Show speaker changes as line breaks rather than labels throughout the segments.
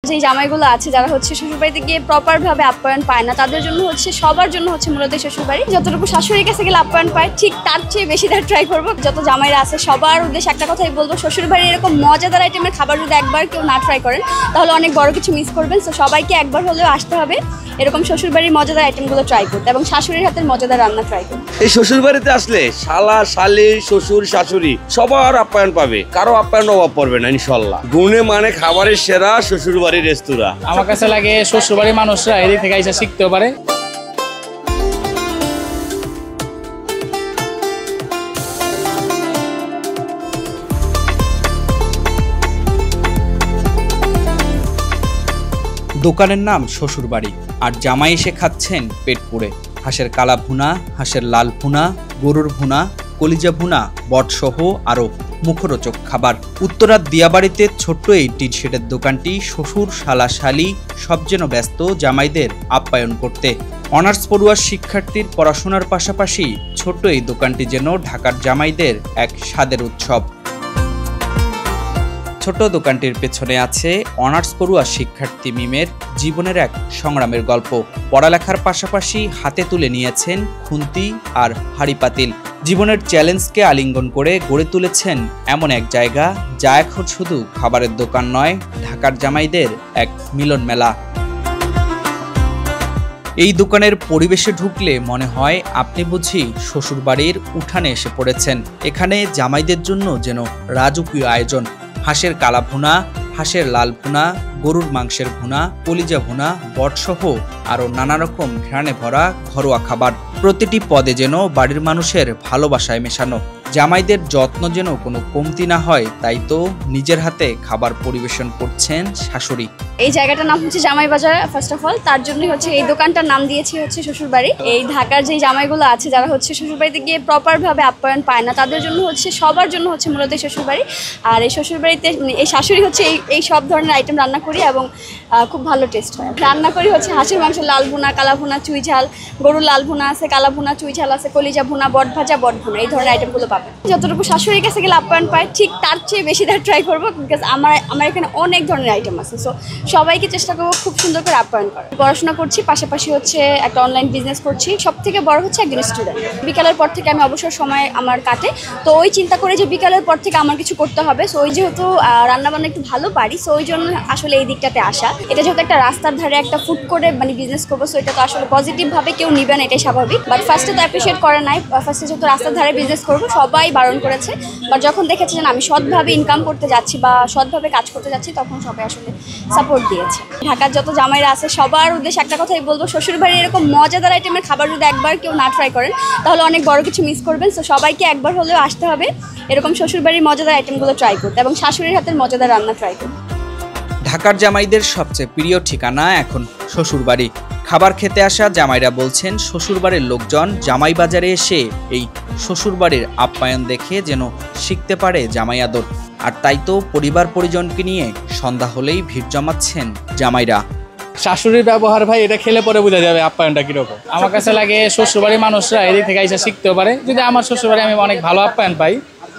যে জামাইগুলো আছে যারা হচ্ছে শ্বশুরবাড়িতে গিয়ে প্রপার ভাবে আপ্যায়ন পায় না, তাদের জন্য হচ্ছে সবার জন্য হচ্ছে মূলত শ্বশুরবাড়ি। যতটুকু শাশুড়ির কাছে গেলে আপ্যায়ন পায় ঠিক তার চেয়ে বেশি তার ট্রাই করবো। যত জামাইরা আছে সবার উদ্দেশ্যে একটা কথাই বলবো, শ্বশুরবাড়ির এরকম মজাদার আইটেমের খাবার যদি একবার কেউ না ট্রাই করেন তাহলে অনেক বড় কিছু মিস করবেন। সো সবাইকে একবার হলেও আসতে হবে এরকম শ্বশুরবাড়ির মজাদার আইটেমগুলো ট্রাই করতে এবং শাশুড়ির হাতের মজাদার রান্না ট্রাই করতে।
এই শ্বশুরবাড়িতে আসলে শালা শালি শ্বশুর শাশুড়ি সবার আপ্যায়ন পাবে, কারো আপ্যায়ন অভাব পড়বে না ইনশাল্লাহ। গুণে মানে খাবারের সেরা শ্বশুরবাড়ির রেস্তোরাঁ।
আমার কাছে লাগে শ্বশুরবাড়ির মানুষরা এদিক থেকে এসে শিখতেও পারে।
দোকানের নাম শ্বশুরবাড়ি, আর জামাই এসে খাচ্ছেন পেট পুড়ে। হাঁসের কালা ভুনা, হাঁসের লাল ভুনা, গরুর ভুনা, কলিজা ভুনা, বটসহ আরও মুখরোচক খাবার। উত্তরার দিয়াবাড়িতে ছোট্ট এই টিন শেডের দোকানটি শ্বশুর শালা শালি সব যেন ব্যস্ত জামাইদের আপ্যায়ন করতে। অনার্স পড়ুয়া শিক্ষার্থীর পড়াশোনার পাশাপাশি ছোট্ট এই দোকানটি যেন ঢাকার জামাইদের এক স্বাদের উৎসব। ছোট দোকানটির পেছনে আছে অনার্স পড়ুয়া শিক্ষার্থী মিমের জীবনের এক সংগ্রামের গল্প। পড়ালেখার পাশাপাশি হাতে তুলে নিয়েছেন খুন্তি আর হাঁড়ি পাতিল। জীবনের চ্যালেঞ্জকে আলিঙ্গন করে গড়ে তুলেছেন এমন এক জায়গা যা এখন শুধু খাবারের দোকান নয়, ঢাকার জামাইদের এক মিলন মেলা। এই দোকানের পরিবেশে ঢুকলে মনে হয় আপনি বুঝি শ্বশুরবাড়ির উঠানে এসে পড়েছেন। এখানে জামাইদের জন্য যেন রাজকীয় আয়োজন। হাঁসের কালা ভুনা, হাঁসের লাল ভুনা, গরুর মাংসের ভুনা, কলিজা ভুনা, বটসহ আরও নানা রকম ঘ্রাণে ভরা ঘরোয়া খাবার। প্রতিটি পদে যেন বাড়ির মানুষের ভালোবাসায় মেশানো। জামাইদের যত্ন যেন কোনো কমতি না হয়, তাই তো নিজের হাতে খাবার পরিবেশন করছেন শাশুড়ি।
এই জায়গাটার নাম হচ্ছে জামাই বাজার। ফার্স্ট অফ অল তার জন্যই হচ্ছে এই দোকানটার নাম দিয়েছি হচ্ছে শ্বশুরবাড়ি। এই ঢাকার যে জামাইগুলো আছে যারা হচ্ছে শ্বশুরবাড়িতে গিয়ে প্রপার ভাবে আপ্যায়ন পায় না, তাদের জন্য হচ্ছে সবার জন্য হচ্ছে মূলত শ্বশুরবাড়ি। আর এই শ্বশুরবাড়িতে এই শাশুড়ি হচ্ছে এই সব ধরনের আইটেম রান্না করি এবং খুব ভালো টেস্ট হয়। রান্না করি হচ্ছে হাঁসের মাংস, লাল ভুনা, কালা ভুনা, চুই ঝাল, গরুর লাল ভুনা আছে, কালা ভুনা, চুই ঝাল আছে, কলিজা ভুনা, বট ভাজা, বট ভুনা, এই ধরনের আইটেমগুলো পাবেন। যতটুকু শাশুড়ির কাছে গেলে আপ্যায়ন পায় ঠিক তার চেয়ে বেশি তার ট্রাই করবো, বিকজ আমার এখানে অনেক ধরনের আইটেম আছে। সো সবাইকে চেষ্টা করবো খুব সুন্দর করে আপ্যায়ন করার। পড়াশোনা করছি, পাশাপাশি হচ্ছে একটা অনলাইন বিজনেস করছি। সব থেকে বড় হচ্ছে একজন স্টুডেন্ট। বিকালের পর থেকে আমি অবসর সময় আমার কাটে, তো ওই চিন্তা করে যে বিকালের পর থেকে আমার কিছু করতে হবে। সো ওই যেহেতু রান্নাবান্না একটু ভালো পারি, সো ওই জন্য আসলে এই দিকটাতে আসা। এটা যেহেতু একটা রাস্তার ধারে একটা ফুড করে মানে বিজনেস করবো, সো এটা তো আসলে পজিটিভভাবে কেউ নিবে না, এটাই স্বাভাবিক। বাট ফার্স্টে তো অ্যাপ্রিসিয়েট করে নাই। ফার্স্টে যেহেতু রাস্তার ধারে বিজনেস করবো সবাই বারণ করেছে, বাট যখন দেখেছে যে আমি সৎভাবে ইনকাম করতে যাচ্ছি বা সৎভাবে কাজ করতে যাচ্ছি, তখন সবাই আসলে সাপোর্ট দিয়েছে। ঢাকার যত জামাইরা আছে সবার উদ্দেশ্যে একটা কথাই বলবো, শ্বশুরবাড়ির এরকম মজাদার আইটেমের খাবার যদি একবার কেউ না ট্রাই করেন তাহলে অনেক বড় কিছু মিস করবেন। সো সবাইকে একবার হলেও আসতে হবে এরকম শ্বশুরবাড়ির মজাদার আইটেমগুলো ট্রাই করতে এবং শাশুড়ির হাতের মজাদার রান্না ট্রাই করতে।
ঢাকার জামাইদের সবচেয়ে প্রিয় ঠিকানা এখন শ্বশুরবাড়ি। খাবার খেতে আসা জামাইরা বলছেন শ্বশুরবাড়ির লোকজন জামাই বাজারে এসে এই শ্বশুরবাড়ির আপ্যায়ন দেখে যেন শিখতে পারে জামাই আদর। আর তাই তো পরিবার পরিজনকে নিয়ে সন্ধ্যা হলেই ভিড় জমাচ্ছেন জামাইরা।
শাশুড়ির ব্যবহার ভাই এটা খেলে পরে বোঝা যাবে আপ্যায়নটা কিরকম। আমার কাছে লাগে শ্বশুরবাড়ির মানুষরা এদিক থেকে এসে শিখতেও পারে। যদি আমার শ্বশুরবাড়ি আমি অনেক ভালো আপ্যায়ন পাই,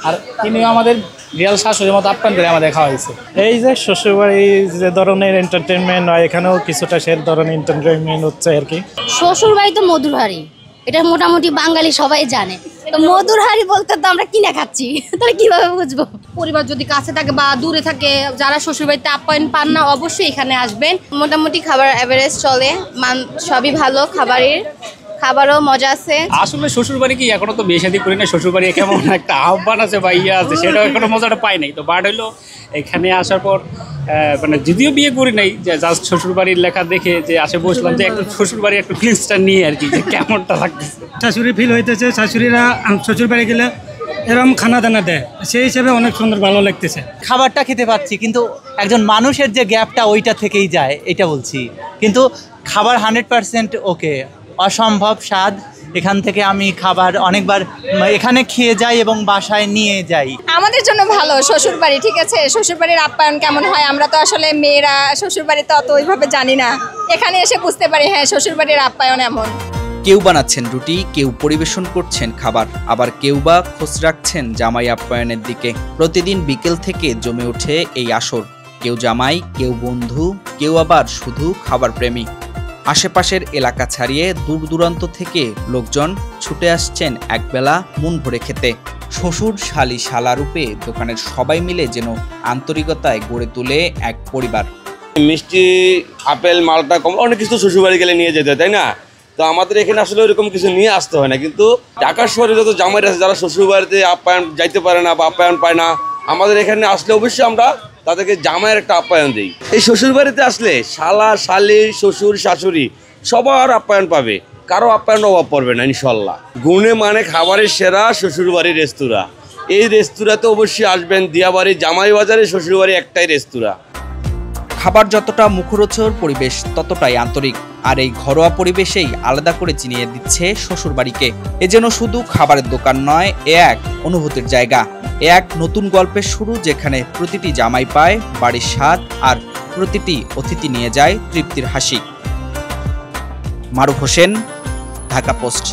আর তিনিও আমাদের রিয়াল শাশুড়ির মতো আপ্যায়ন করে আমাদের খাওয়া হয়েছে।
এই যে শ্বশুরবাড়ি যে ধরনের এন্টারটেনমেন্ট হয়, এখানেও কিছুটা সে ধরনের এন্টারটেনমেন্ট হচ্ছে আর কি।
শ্বশুরবাড়ি তো মধুর হাড়ি, এটা মোটামুটি বাঙালি সবাই জানে। তো মধুর হাড়ি বলতে তো আমরা কিনে খাচ্ছি, তাহলে কিভাবে বুঝবো?
পরিবার যদি কাছে থাকে বা দূরে থাকে, যারা শ্বশুরবাড়িতে আপ্যায়ন পান না অবশ্যই এখানে আসবেন।
মোটামুটি খাবার এভারেজ চলে, সবই ভালো, খাবারও মজা আছে।
আসলে শ্বশুরবাড়ি কি এখনো তো বিয়ে শাদী করি না, শ্বশুরবাড়ি কেমন একটা আহ্বান আছে বা ইয়ে আছে, সেটাও এখনো মজাটা পাই নাই। তো বাট হইলো এখানে আসার পর মানে যদিও বিয়ে করি নাই, যে জাস্ট শ্বশুরবাড়ির লেখা দেখে যে আসে বসলাম, যে একটু শ্বশুরবাড়ির একটু ফিলিংসটা নিয়ে আর কি, যে কেমনটা লাগতেছে।
শাশুড়ি ফিল হইতেছে, শাশুড়িরা শ্বশুরবাড়ি গেলে এরকম খানা দানা দেয়, সেই হিসেবে অনেক সুন্দর ভালো লাগতেছে।
খাবারটা খেতে পাচ্ছি, কিন্তু একজন মানুষের যে গ্যাপটা ওইটা থেকেই যায়, এটা বলছি। কিন্তু খাবার 100% ওকে, অসম্ভব স্বাদ। এখান থেকে আমি খাবার অনেকবার এখানে খেয়ে যাই এবং বাসায় নিয়ে যাই।
আমাদের জন্য ভালো শ্বশুরবাড়ি, ঠিক আছে। শ্বশুরবাড়ির আপ্যায়ন কেমন হয় আমরা তো আসলে মেয়েরা শ্বশুরবাড়িতে অত ওইভাবে জানি না, এখানে এসে বুঝতে পারি হ্যাঁ শ্বশুরবাড়ির আপ্যায়ন এমন।
কেউ বানাচ্ছেন রুটি, কেউ পরিবেশন করছেন খাবার, আবার কেউ বা খোঁজ রাখছেন জামাই আপ্যায়নের দিকে। প্রতিদিন বিকেল থেকে জমে ওঠে এই আসর। কেউ জামাই, কেউ বন্ধু, কেউ আবার শুধু খাবার প্রেমী। আশেপাশের এলাকা ছাড়িয়ে দূর দূরান্ত থেকে লোকজন ছুটে আসছেন একবেলা মন ভরে খেতে। শ্বশুর, শালি, শালা রূপে দোকানের সবাই মিলে যেন আন্তরিকতায় গড়ে তোলে এক পরিবার।
মিষ্টি, আপেল, মালটা, কমলা অনেক কিছু শ্বশুরবাড়ি গেলে নিয়ে যেতে হয়, তাই না? তো আমাদের এখানে আসলে ওইরকম কিছু নিয়ে আসতে হয় না, কিন্তু ঢাকা শহরে যত জামাইরা আছে যারা শ্বশুরবাড়িতে আপ্যায়ন যাইতে পারে না বা আপ্যায়ন পায় না, আমাদের এখানে আসলে অবশ্যই আমরা তাদেরকে জামাইয়ের একটা আপ্যায়ন দিই। এই শ্বশুরবাড়িতে আসলে শালা, শালি, শ্বশুর, শাশুড়ি সবার আপ্যায়ন পাবে, কারো আপ্যায়ন অভাব পড়বে না ইনশাল্লাহ। গুণে মানে খাবারের সেরা শ্বশুরবাড়ির রেস্তোরাঁ। এই রেস্তোরাঁতে অবশ্যই আসবেন। দিয়াবাড়ি জামাই বাজারে শ্বশুরবাড়ি একটাই রেস্তোরাঁ।
খাবার যতটা মুখরোচক, পরিবেশ ততটাই আন্তরিক। আর এই ঘরোয়া পরিবেশেই আলাদা করে চিনিয়ে দিচ্ছে শ্বশুরবাড়িকে। এ যেন শুধু খাবারের দোকান নয়, এ এক অনুভূতির জায়গা, এ এক নতুন গল্পের শুরু, যেখানে প্রতিটি জামাই পায় বাড়ির স্বাদ আর প্রতিটি অতিথি নিয়ে যায় তৃপ্তির হাসি। মারুফ হোসেন, ঢাকা পোস্ট।